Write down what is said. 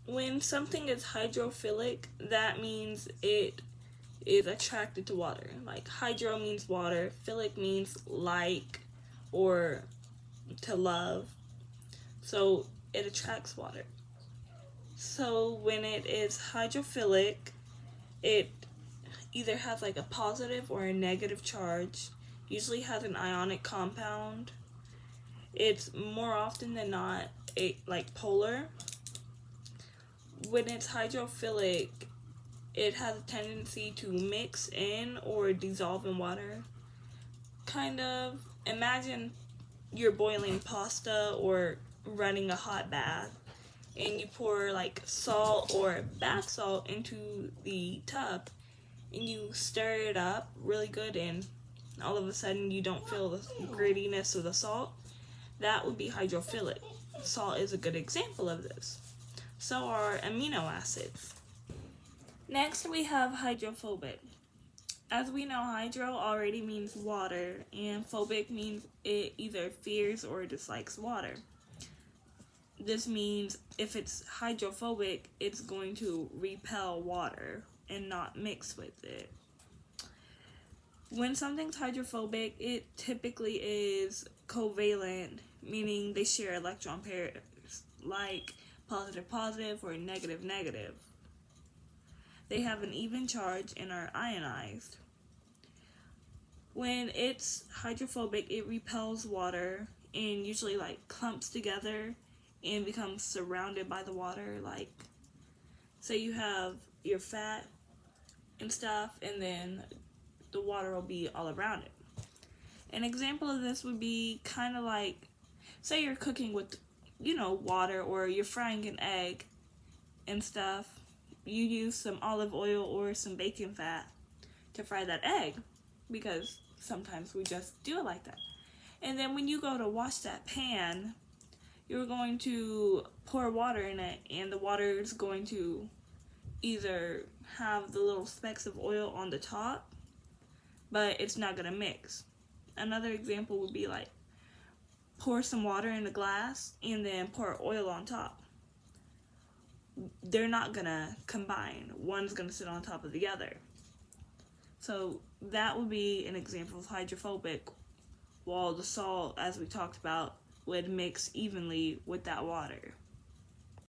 When something is hydrophilic, that means it is attracted to water. Like hydro means water, philic means like or to love. So it attracts water. So when it is hydrophilic, it either has like a positive or a negative charge, usually has an ionic compound. It's more often than not like polar. When it's hydrophilic, it has a tendency to mix in or dissolve in water. Kind of imagine you're boiling pasta or running a hot bath, and you pour like salt or bath salt into the tub, and you stir it up really good, and all of a sudden you don't feel the grittiness of the salt. That would be hydrophilic. Salt is a good example of this. So are amino acids. Next we have hydrophobic. As we know, hydro already means water, and phobic means it either fears or dislikes water. This means if it's hydrophobic, it's going to repel water and not mix with it. When something's hydrophobic, it typically is covalent, meaning they share electron pairs, like positive positive or negative negative. They have an even charge and are ionized. When it's hydrophobic, it repels water and usually like clumps together and becomes surrounded by the water. Like, say you have your fat and stuff, and then the water will be all around it. An example of this would be kind of like, say you're cooking with, water, or you're frying an egg and stuff. You use some olive oil or some bacon fat to fry that egg, because sometimes we just do it like that. And then when you go to wash that pan, you're going to pour water in it, and the water is going to either have the little specks of oil on the top, but it's not going to mix. Another example would be like, pour some water in a glass and then pour oil on top. They're not going to combine. One's going to sit on top of the other. So that would be an example of hydrophobic, while the salt, as we talked about, would mix evenly with that water.